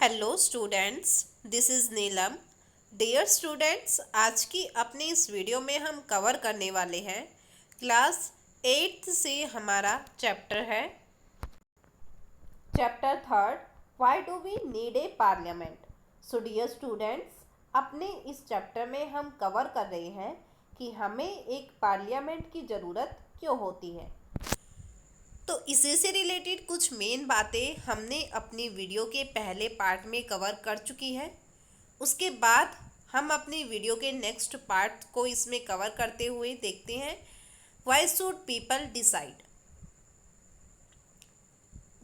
Hello students, this is Neelam. Dear students, आज की अपनी इस वीडियो में हम कवर करने वाले हैं क्लास 8th से हमारा चैप्टर है chapter third, why do we need a parliament. So dear students, अपने इस चैप्टर में हम कवर कर रहे हैं कि हमें एक पार्लियामेंट की ज़रूरत क्यों होती है। तो इसी से रिलेटेड कुछ मेन बातें हमने अपनी वीडियो के पहले पार्ट में कवर कर चुकी है। उसके बाद हम अपनी वीडियो के नेक्स्ट पार्ट को इसमें कवर करते हुए देखते हैं व्हाई शुड पीपल डिसाइड।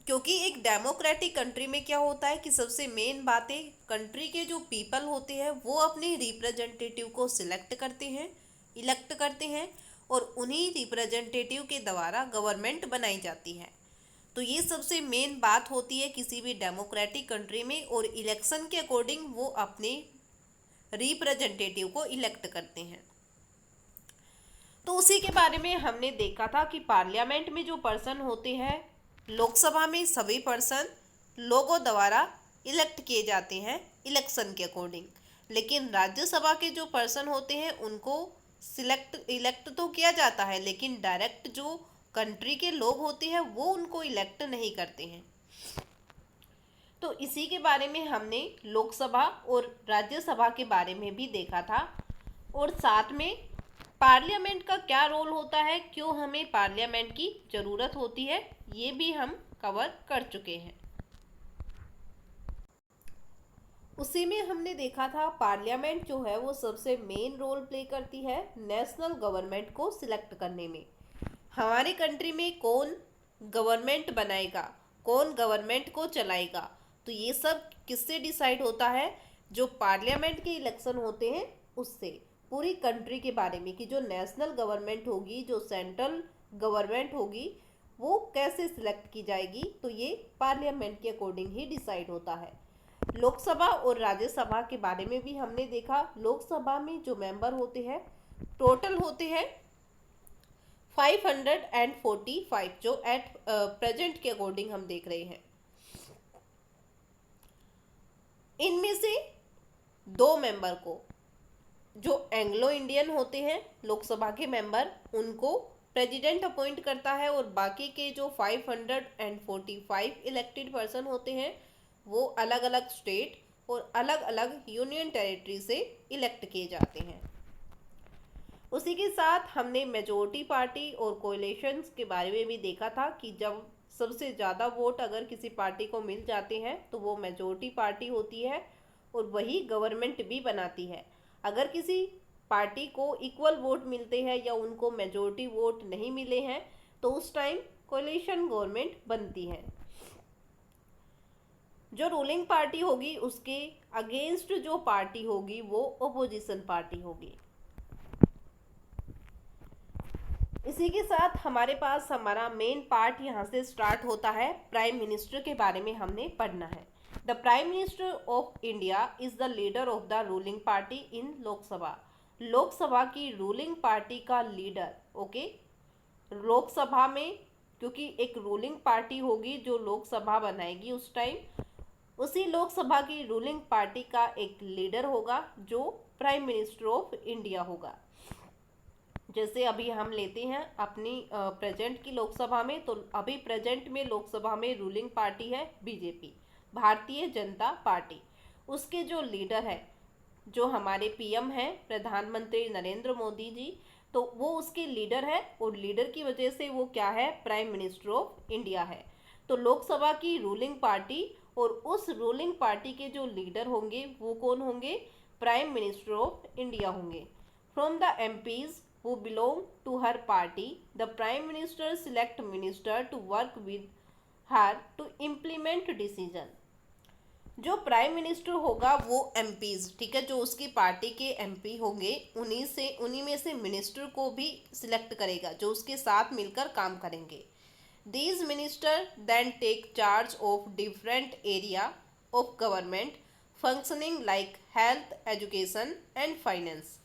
क्योंकि एक डेमोक्रेटिक कंट्री में क्या होता है कि सबसे मेन बातें कंट्री के जो पीपल होते हैं वो अपने रिप्रेजेंटेटिव को सिलेक्ट करते हैं, इलेक्ट करते हैं और उन्हीं रिप्रेजेंटेटिव के द्वारा गवर्नमेंट बनाई जाती है। तो ये सबसे मेन बात होती है किसी भी डेमोक्रेटिक कंट्री में, और इलेक्शन के अकॉर्डिंग वो अपने रिप्रेजेंटेटिव को इलेक्ट करते हैं। तो उसी के बारे में हमने देखा था कि पार्लियामेंट में जो पर्सन होते हैं, लोकसभा में सभी पर्सन लोगों द्वारा इलेक्ट किए जाते हैं इलेक्शन के अकॉर्डिंग, लेकिन राज्यसभा के जो पर्सन होते हैं उनको इलेक्ट तो किया जाता है, लेकिन डायरेक्ट जो कंट्री के लोग होते हैं वो उनको इलेक्ट नहीं करते हैं। तो इसी के बारे में हमने लोकसभा और राज्यसभा के बारे में भी देखा था, और साथ में पार्लियामेंट का क्या रोल होता है, क्यों हमें पार्लियामेंट की ज़रूरत होती है, ये भी हम कवर कर चुके हैं। उसी में हमने देखा था पार्लियामेंट जो है वो सबसे मेन रोल प्ले करती है नेशनल गवर्नमेंट को सिलेक्ट करने में। हमारे कंट्री में कौन गवर्नमेंट बनाएगा, कौन गवर्नमेंट को चलाएगा, तो ये सब किससे डिसाइड होता है? जो पार्लियामेंट के इलेक्शन होते हैं उससे। पूरी कंट्री के बारे में कि जो नेशनल गवर्नमेंट होगी, जो सेंट्रल गवर्नमेंट होगी, वो कैसे सिलेक्ट की जाएगी, तो ये पार्लियामेंट के अकॉर्डिंग ही डिसाइड होता है। लोकसभा और राज्यसभा के बारे में भी हमने देखा। लोकसभा में जो मेंबर होते हैं टोटल होते हैं 545, जो एट प्रेजेंट के अकॉर्डिंग हम देख रहे हैं। इनमें से दो मेंबर को, जो एंग्लो इंडियन होते हैं लोकसभा के मेंबर, उनको प्रेसिडेंट अपॉइंट करता है, और बाकी के जो 545 इलेक्टेड पर्सन होते हैं वो अलग अलग स्टेट और अलग अलग यूनियन टेरिटरी से इलेक्ट किए जाते हैं। उसी के साथ हमने मेजोरिटी पार्टी और कोएलिशंस के बारे में भी देखा था कि जब सबसे ज़्यादा वोट अगर किसी पार्टी को मिल जाते हैं तो वो मेजोरिटी पार्टी होती है और वही गवर्नमेंट भी बनाती है। अगर किसी पार्टी को इक्वल वोट मिलते हैं या उनको मेजोरिटी वोट नहीं मिले हैं तो उस टाइम कोएलिशन गवर्नमेंट बनती है। जो रूलिंग पार्टी होगी उसके अगेंस्ट जो पार्टी होगी वो ओपोजिशन पार्टी होगी। इसी के साथ हमारे पास हमारा मेन पार्ट यहाँ से स्टार्ट होता है। प्राइम मिनिस्टर के बारे में हमने पढ़ना है। The prime minister of India is the leader of the ruling party इन लोकसभा। लोकसभा की रूलिंग पार्टी का लीडर, ओके। लोकसभा में क्योंकि एक रूलिंग पार्टी होगी जो लोकसभा बनाएगी उस टाइम, उसी लोकसभा की रूलिंग पार्टी का एक लीडर होगा जो प्राइम मिनिस्टर ऑफ इंडिया होगा। जैसे अभी हम लेते हैं अपनी प्रेजेंट की लोकसभा में, तो अभी प्रेजेंट में लोकसभा में रूलिंग पार्टी है बीजेपी, भारतीय जनता पार्टी। उसके जो लीडर है, जो हमारे पीएम हैं प्रधानमंत्री नरेंद्र मोदी जी, तो वो उसके लीडर है, और लीडर की वजह से वो क्या है, प्राइम मिनिस्टर ऑफ इंडिया है। तो लोकसभा की रूलिंग पार्टी और उस रूलिंग पार्टी के जो लीडर होंगे वो कौन होंगे, प्राइम मिनिस्टर ऑफ इंडिया होंगे। From the MPs who belong to her party, the prime minister select minister to work with her to implement decision। जो प्राइम मिनिस्टर होगा वो एमपीज, ठीक है, जो उसकी पार्टी के एमपी होंगे उन्हीं में से मिनिस्टर को भी सिलेक्ट करेगा जो उसके साथ मिलकर काम करेंगे। These ministers then take charge of different area of government functioning like health, education and finance।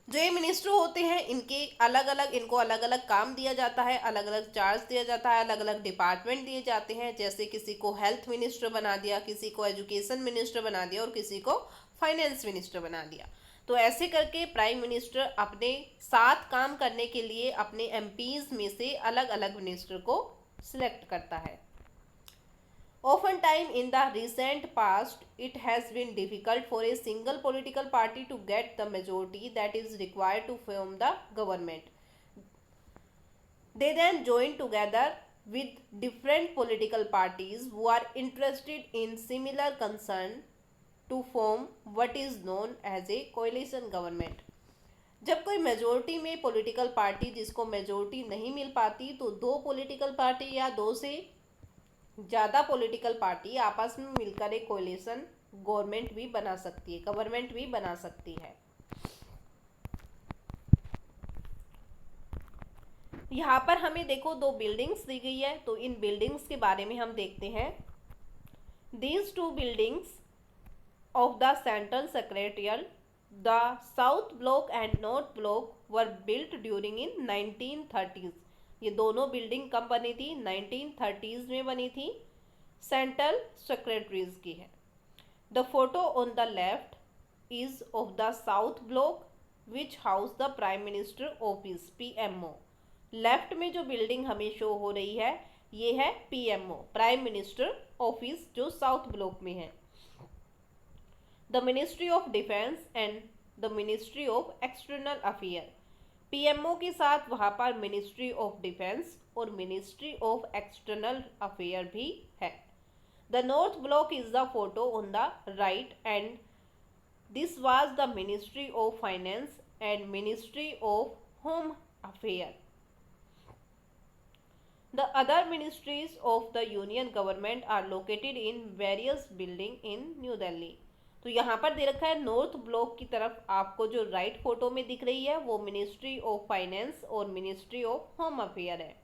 जो ये मिनिस्टर होते हैं इनको अलग अलग काम दिया जाता है, अलग अलग चार्ज दिया जाता है, अलग अलग डिपार्टमेंट दिए जाते हैं। जैसे किसी को हेल्थ मिनिस्टर बना दिया, किसी को एजुकेशन मिनिस्टर बना दिया और किसी को फाइनेंस मिनिस्टर बना दिया। तो ऐसे करके प्राइम मिनिस्टर अपने साथ काम करने के लिए अपने एमपीज में से अलग अलग मिनिस्टर को सिलेक्ट करता है। Oftentimes in the recent past, it has been difficult for a single political party to get the majority that is required to form the government. They then join together with different political parties who are interested in similar concern to form what is known as a coalition government. जब कोई majority में political party जिसको majority नहीं मिल पाती तो दो political party या दो से ज़्यादा पॉलिटिकल पार्टी आपस में मिलकर एक कोलिशन गवर्नमेंट भी बना सकती है, गवर्नमेंट भी बना सकती है। यहाँ पर हमें देखो दो बिल्डिंग्स दी गई है, तो इन बिल्डिंग्स के बारे में हम देखते हैं। These two buildings of the central secretarial, the south block and north block were built during in 1930s। ये दोनों बिल्डिंग कब बनी थी? 1930s में बनी थी, सेंट्रल सेक्रेटरीज की है। The photo on the left is of the south block which house the prime minister office, PMO. Left में जो बिल्डिंग हमें शो हो रही है ये है पीएमओ, प्राइम मिनिस्टर ऑफिस, जो साउथ ब्लॉक में है। The ministry of defence and the ministry of external affair, PMO के साथ वहाँ पर मिनिस्ट्री ऑफ डिफेंस और मिनिस्ट्री ऑफ एक्सटर्नल अफेयर भी है। The north block is the photo on the right and this was the ministry of finance and ministry of home affair. The other ministries of the union government are located in various buildings in New Delhi. तो यहाँ पर दे रखा है north block की तरफ आपको जो right photo में दिख रही है वो मिनिस्ट्री ऑफ फाइनेंस और मिनिस्ट्री ऑफ होम अफेयर है।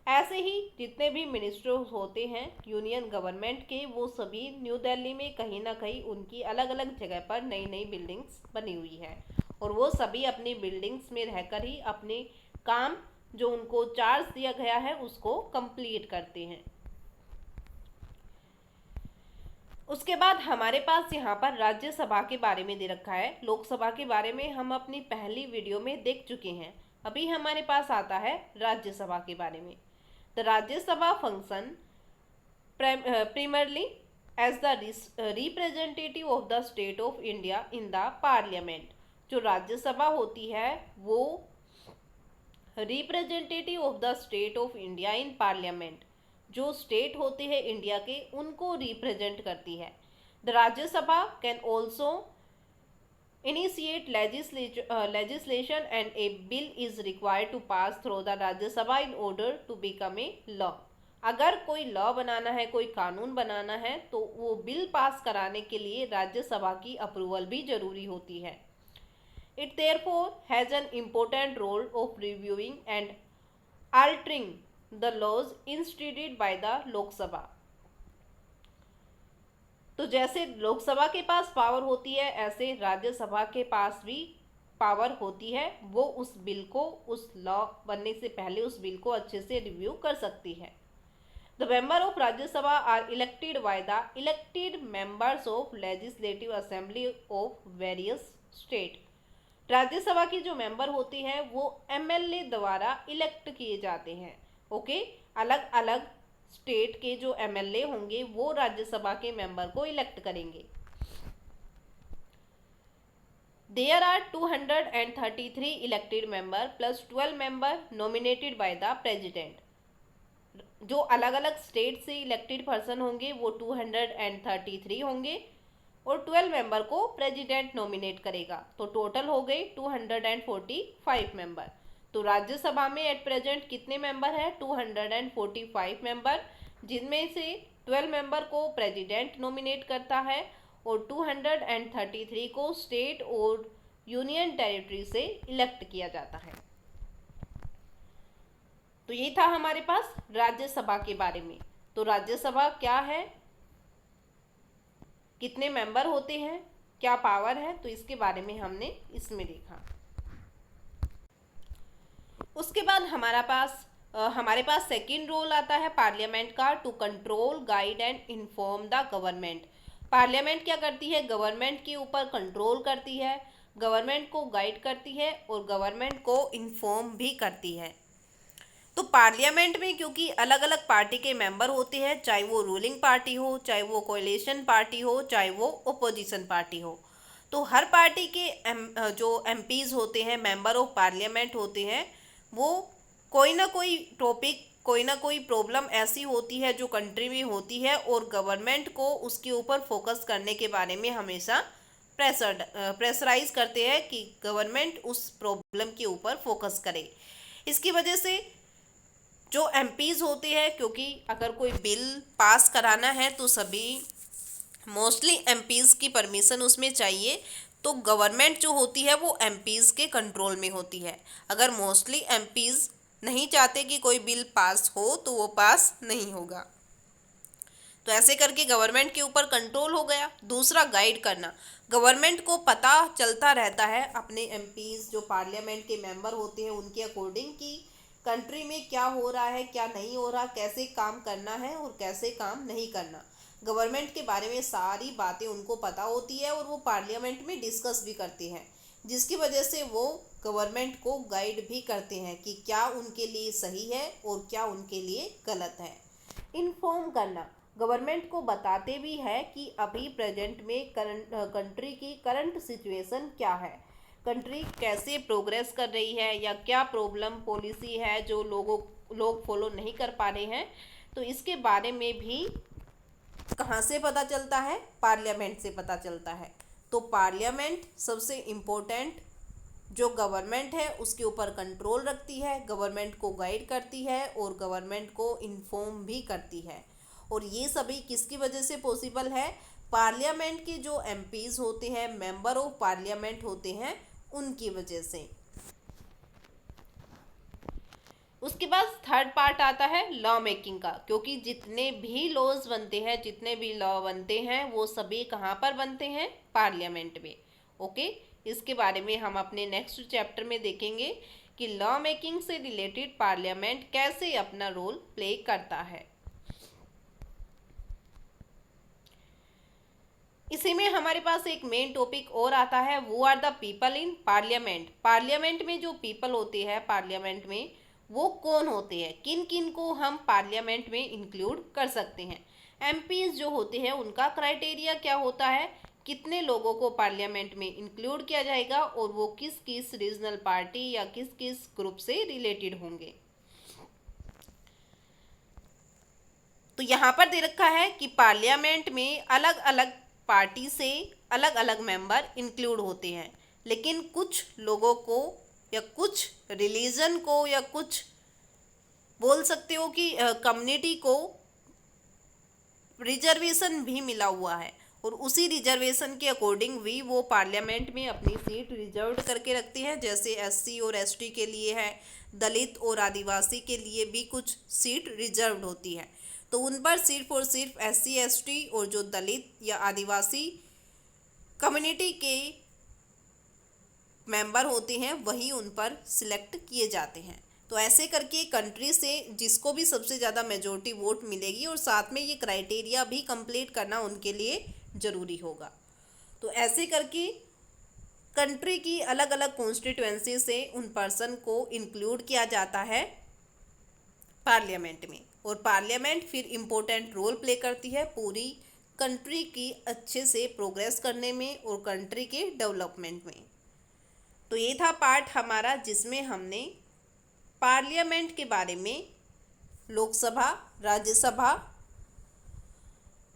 ऐसे ही जितने भी मिनिस्टर्स होते हैं यूनियन गवर्नमेंट के, वो सभी न्यू दिल्ली में कहीं ना कहीं उनकी अलग अलग जगह पर नई नई बिल्डिंग्स बनी हुई है और वो सभी अपनी बिल्डिंग्स में रहकर ही अपने काम जो उनको चार्ज दिया गया है उसको कंप्लीट करते हैं। उसके बाद हमारे पास यहाँ पर राज्यसभा के बारे में दे रखा है। लोकसभा के बारे में हम अपनी पहली वीडियो में देख चुके हैं। अभी हमारे पास आता है राज्यसभा के बारे में। The Rajya Sabha function primarily as the representative of the state of India in the parliament। जो राज्यसभा होती है वो representative of the state of India in parliament, जो स्टेट होते हैं इंडिया के उनको रिप्रेजेंट करती है। The Rajya Sabha can also initiate legislation and a bill is required to pass through the Rajya Sabha in order to become a law। अगर कोई law बनाना है, कोई कानून बनाना है तो वो बिल पास कराने के लिए राज्यसभा की अप्रूवल भी जरूरी होती है। It therefore has an important role of reviewing and altering the laws instituted by the Lok Sabha। तो जैसे लोकसभा के पास पावर होती है ऐसे राज्यसभा के पास भी पावर होती है, वो उस बिल को, उस लॉ बनने से पहले उस बिल को अच्छे से रिव्यू कर सकती है। The member of Rajya Sabha are elected by the elected members of legislative assembly of various state. Rajya Sabha की जो मेंबर होती हैं वो एमएलए द्वारा इलेक्ट किए जाते हैं। ओके, अलग अलग स्टेट के जो एमएलए होंगे वो राज्यसभा के मेंबर को इलेक्ट करेंगे। There are 233 elected member plus 12 member nominated by the president. जो अलग अलग स्टेट से इलेक्टेड पर्सन होंगे वो 233 होंगे और 12 मेंबर को प्रेसिडेंट नॉमिनेट करेगा, तो टोटल हो गए 245 मेंबर। तो राज्यसभा में एट प्रेजेंट कितने मेंबर है? 245 मेंबर, जिनमें से 12 मेंबर को प्रेसिडेंट नॉमिनेट करता है और 233 को स्टेट और यूनियन टेरिटरी से इलेक्ट किया जाता है। तो ये था हमारे पास राज्यसभा के बारे में। तो राज्यसभा क्या है, कितने मेंबर होते हैं, क्या पावर है, तो इसके बारे में हमने इसमें देखा। उसके बाद हमारे पास सेकंड रोल आता है पार्लियामेंट का, to control guide and inform the government. Parliament क्या करती है, गवर्नमेंट के ऊपर कंट्रोल करती है, गवर्नमेंट को गाइड करती है और गवर्नमेंट को इन्फॉर्म भी करती है। तो पार्लियामेंट में क्योंकि अलग अलग पार्टी के मेंबर होते हैं, चाहे वो रूलिंग पार्टी हो, चाहे वो कोएलिशन पार्टी हो, चाहे वो ओपोजिशन पार्टी हो, तो हर पार्टी के जो एमपीज होते हैं, मेंबर ऑफ पार्लियामेंट होते हैं, वो कोई ना कोई टॉपिक, कोई ना कोई प्रॉब्लम ऐसी होती है जो कंट्री में होती है और गवर्नमेंट को उसके ऊपर फोकस करने के बारे में हमेशा प्रेशराइज करते हैं कि गवर्नमेंट उस प्रॉब्लम के ऊपर फोकस करे। इसकी वजह से जो एमपीज होते हैं, क्योंकि अगर कोई बिल पास कराना है तो सभी मोस्टली एमपीज की परमिशन उसमें चाहिए, तो गवर्नमेंट जो होती है वो एमपीज के कंट्रोल में होती है। अगर मोस्टली एमपीज नहीं चाहते कि कोई बिल पास हो तो वो पास नहीं होगा। तो ऐसे करके गवर्नमेंट के ऊपर कंट्रोल हो गया। दूसरा, गाइड करना। गवर्नमेंट को पता चलता रहता है अपने एमपीज जो पार्लियामेंट के मेंबर होते हैं उनके अकॉर्डिंग कि कंट्री में क्या हो रहा है, क्या नहीं हो रहा, कैसे काम करना है और कैसे काम नहीं करना। गवर्नमेंट के बारे में सारी बातें उनको पता होती है और वो पार्लियामेंट में डिस्कस भी करते हैं, जिसकी वजह से वो गवर्नमेंट को गाइड भी करते हैं कि क्या उनके लिए सही है और क्या उनके लिए गलत है। इन्फॉर्म करना, गवर्नमेंट को बताते भी है कि अभी प्रेजेंट में कंट्री की करंट सिचुएशन क्या है, कंट्री कैसे प्रोग्रेस कर रही है या क्या प्रॉब्लम पॉलिसी है जो लोग फॉलो नहीं कर पा रहे हैं। तो इसके बारे में भी कहाँ से पता चलता है, पार्लियामेंट से पता चलता है। तो पार्लियामेंट सबसे इम्पोर्टेंट जो गवर्नमेंट है उसके ऊपर कंट्रोल रखती है, गवर्नमेंट को गाइड करती है और गवर्नमेंट को इन्फॉर्म भी करती है। और ये सभी किसकी वजह से पॉसिबल है, पार्लियामेंट के जो एमपीज होते हैं, मेंबर ऑफ पार्लियामेंट होते हैं, उनकी वजह से। उसके बाद थर्ड पार्ट आता है लॉ मेकिंग का, क्योंकि जितने भी लॉज बनते हैं, जितने भी लॉ बनते हैं वो सभी कहाँ पर बनते हैं, पार्लियामेंट में। ओके, इसके बारे में हम अपने नेक्स्ट चैप्टर में देखेंगे कि लॉ मेकिंग से रिलेटेड पार्लियामेंट कैसे अपना रोल प्ले करता है। इसी में हमारे पास एक मेन टॉपिक और आता है, वो are the people in parliament. Parliament में जो पीपल होते हैं, पार्लियामेंट में वो कौन होते हैं, किन किन को हम पार्लियामेंट में इंक्लूड कर सकते हैं। एमपीज जो होते हैं उनका क्राइटेरिया क्या होता है, कितने लोगों को पार्लियामेंट में इंक्लूड किया जाएगा और वो किस किस रीजनल पार्टी या किस किस ग्रुप से रिलेटेड होंगे। तो यहाँ पर दे रखा है कि पार्लियामेंट में अलग अलग पार्टी से अलग अलग मेंबर इंक्लूड होते हैं, लेकिन कुछ लोगों को या कुछ रिलीजन को या कुछ बोल सकते हो कि कम्युनिटी को रिजर्वेशन भी मिला हुआ है और उसी रिजर्वेशन के अकॉर्डिंग भी वो पार्लियामेंट में अपनी सीट रिजर्व करके रखते हैं। जैसे एससी और एसटी के लिए है, दलित और आदिवासी के लिए भी कुछ सीट रिजर्व्ड होती है। तो उन पर सिर्फ और सिर्फ एससी एसटी और जो दलित या आदिवासी कम्युनिटी के मेंबर होते हैं वही उन पर सिलेक्ट किए जाते हैं। तो ऐसे करके कंट्री से जिसको भी सबसे ज़्यादा मेजॉरिटी वोट मिलेगी और साथ में ये क्राइटेरिया भी कंप्लीट करना उनके लिए ज़रूरी होगा। तो ऐसे करके कंट्री की अलग अलग कॉन्स्टिट्यूएंसी से उन पर्सन को इंक्लूड किया जाता है पार्लियामेंट में, और पार्लियामेंट फिर इम्पोर्टेंट रोल प्ले करती है पूरी कंट्री की अच्छे से प्रोग्रेस करने में और कंट्री के डेवलपमेंट में। तो ये था पार्ट हमारा जिसमें हमने पार्लियामेंट के बारे में, लोकसभा, राज्यसभा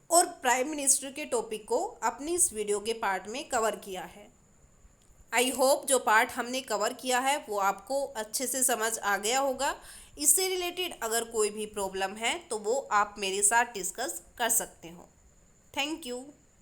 और प्राइम मिनिस्टर के टॉपिक को अपनी इस वीडियो के पार्ट में कवर किया है। आई होप जो पार्ट हमने कवर किया है वो आपको अच्छे से समझ आ गया होगा। इससे रिलेटेड अगर कोई भी प्रॉब्लम है तो वो आप मेरे साथ डिस्कस कर सकते हो। Thank you.